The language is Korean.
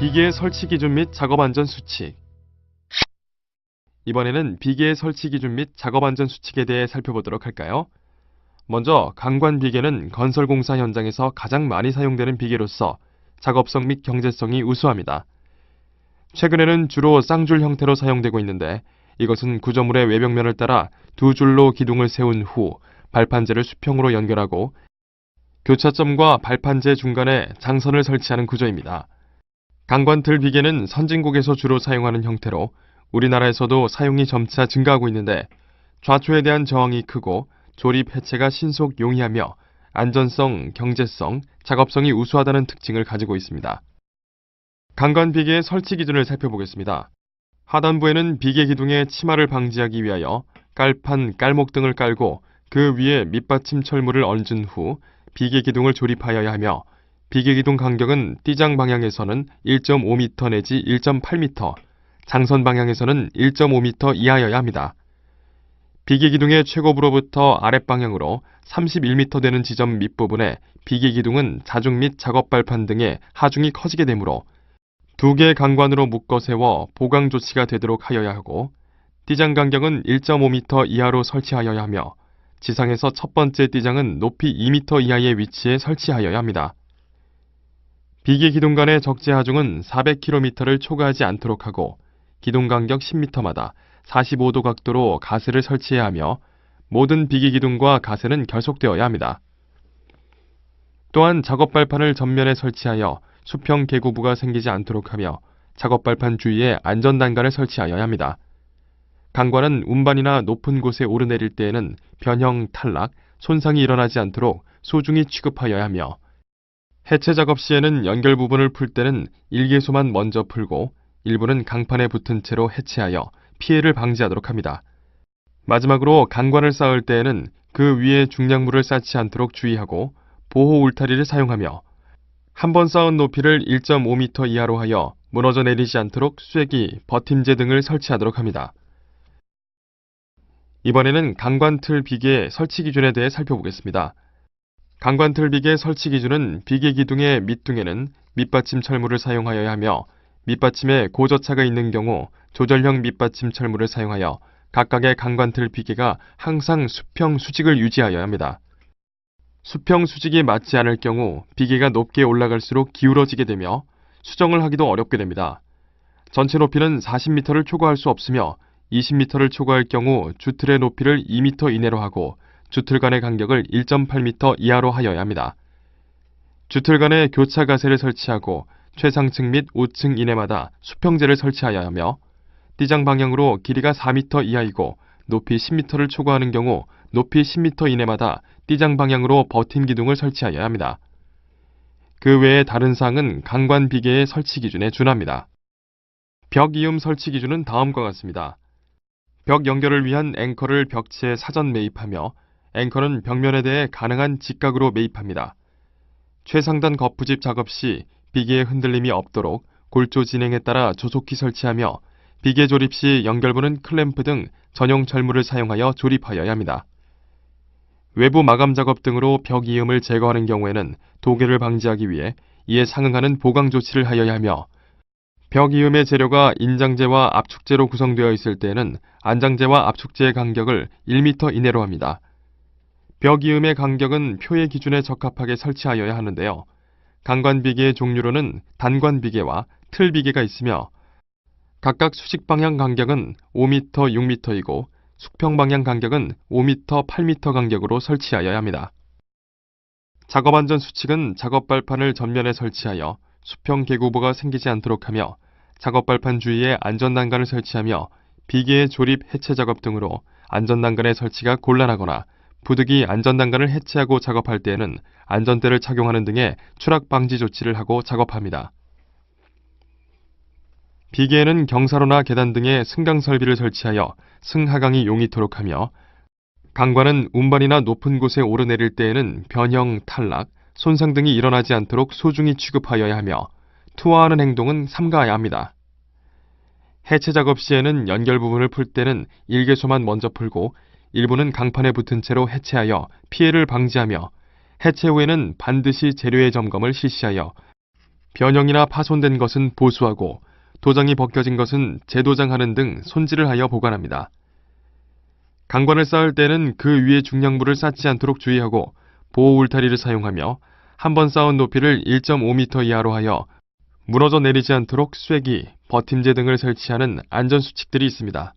비계의 설치 기준 및 작업 안전 수칙. 이번에는 비계의 설치 기준 및 작업 안전 수칙에 대해 살펴보도록 할까요? 먼저 강관 비계는 건설 공사 현장에서 가장 많이 사용되는 비계로서 작업성 및 경제성이 우수합니다. 최근에는 주로 쌍줄 형태로 사용되고 있는데 이것은 구조물의 외벽면을 따라 두 줄로 기둥을 세운 후 발판재를 수평으로 연결하고 교차점과 발판재 중간에 장선을 설치하는 구조입니다. 강관틀 비계는 선진국에서 주로 사용하는 형태로 우리나라에서도 사용이 점차 증가하고 있는데 좌초에 대한 저항이 크고 조립 해체가 신속 용이하며 안전성, 경제성, 작업성이 우수하다는 특징을 가지고 있습니다. 강관 비계의 설치 기준을 살펴보겠습니다. 하단부에는 비계 기둥의 침하를 방지하기 위하여 깔판, 깔목 등을 깔고 그 위에 밑받침 철물을 얹은 후 비계 기둥을 조립하여야 하며 비계 기둥 간격은 띠장 방향에서는 1.5m 내지 1.8m, 장선 방향에서는 1.5m 이하여야 합니다. 비계 기둥의 최고부로부터 아랫방향으로 31m 되는 지점 밑부분에 비계 기둥은 자중 및 작업 발판 등의 하중이 커지게 되므로 두 개의 강관으로 묶어 세워 보강 조치가 되도록 하여야 하고 띠장 간격은 1.5m 이하로 설치하여야 하며 지상에서 첫 번째 띠장은 높이 2m 이하의 위치에 설치하여야 합니다. 비계 기둥 간의 적재 하중은 400km를 초과하지 않도록 하고 기둥 간격 10m마다 45도 각도로 가세를 설치해야 하며 모든 비계 기둥과 가세는 결속되어야 합니다. 또한 작업 발판을 전면에 설치하여 수평 계고부가 생기지 않도록 하며 작업 발판 주위에 안전 단간을 설치하여야 합니다. 강관은 운반이나 높은 곳에 오르내릴 때에는 변형, 탈락, 손상이 일어나지 않도록 소중히 취급하여야 하며 해체 작업 시에는 연결 부분을 풀 때는 일개소만 먼저 풀고 일부는 강판에 붙은 채로 해체하여 피해를 방지하도록 합니다. 마지막으로 강관을 쌓을 때에는 그 위에 중량물을 쌓지 않도록 주의하고 보호 울타리를 사용하며 한 번 쌓은 높이를 1.5m 이하로 하여 무너져 내리지 않도록 쐐기, 버팀재 등을 설치하도록 합니다. 이번에는 강관틀 비계 설치 기준에 대해 살펴보겠습니다. 강관틀 비계 설치 기준은 비계 기둥의 밑둥에는 밑받침 철물을 사용하여야 하며 밑받침에 고저차가 있는 경우 조절형 밑받침 철물을 사용하여 각각의 강관틀 비계가 항상 수평 수직을 유지하여야 합니다. 수평 수직이 맞지 않을 경우 비계가 높게 올라갈수록 기울어지게 되며 수정을 하기도 어렵게 됩니다. 전체 높이는 40m를 초과할 수 없으며 20m를 초과할 경우 주틀의 높이를 2m 이내로 하고 주틀 간의 간격을 1.8m 이하로 하여야 합니다. 주틀 간에 교차 가세를 설치하고 최상층 및 5층 이내마다 수평재를 하여야 하며 띠장 방향으로 길이가 4m 이하이고 높이 10m를 초과하는 경우 높이 10m 이내마다 띠장 방향으로 버팀 기둥을 설치하여야 합니다. 그 외의 다른 사항은 강관 비계의 설치 기준에 준합니다. 벽 이음 설치 기준은 다음과 같습니다. 벽 연결을 위한 앵커를 벽체에 사전 매입하며 앵커는 벽면에 대해 가능한 직각으로 매입합니다. 최상단 거푸집 작업 시 비계의 흔들림이 없도록 골조 진행에 따라 조속히 설치하며 비계 조립 시 연결부는 클램프 등 전용 철물을 사용하여 조립하여야 합니다. 외부 마감 작업 등으로 벽 이음을 제거하는 경우에는 도개를 방지하기 위해 이에 상응하는 보강 조치를 하여야 하며 벽 이음의 재료가 인장재와 압축재로 구성되어 있을 때에는 안장재와 압축재의 간격을 1m 이내로 합니다. 벽 이음의 간격은 표의 기준에 적합하게 설치하여야 하는데요. 강관 비계의 종류로는 단관 비계와 틀 비계가 있으며 각각 수직 방향 간격은 5m, 6m이고 수평 방향 간격은 5m, 8m 간격으로 설치하여야 합니다. 작업 안전 수칙은 작업 발판을 전면에 설치하여 수평 계고부가 생기지 않도록 하며 작업 발판 주위에 안전 난간을 설치하며 비계의 조립, 해체 작업 등으로 안전 난간의 설치가 곤란하거나 부득이 안전 난간을 해체하고 작업할 때에는 안전대를 착용하는 등의 추락 방지 조치를 하고 작업합니다. 비계에는 경사로나 계단 등의 승강 설비를 설치하여 승하강이 용이토록 하며 강관은 운반이나 높은 곳에 오르내릴 때에는 변형, 탈락, 손상 등이 일어나지 않도록 소중히 취급하여야 하며 투하하는 행동은 삼가해야 합니다. 해체 작업 시에는 연결 부분을 풀 때는 일개소만 먼저 풀고 일부는 강판에 붙은 채로 해체하여 피해를 방지하며 해체 후에는 반드시 재료의 점검을 실시하여 변형이나 파손된 것은 보수하고 도장이 벗겨진 것은 재도장하는 등 손질을 하여 보관합니다. 강관을 쌓을 때는 그 위에 중량부를 쌓지 않도록 주의하고 보호 울타리를 사용하며 한 번 쌓은 높이를 1.5m 이하로 하여 무너져 내리지 않도록 쐐기, 버팀재 등을 설치하는 안전수칙들이 있습니다.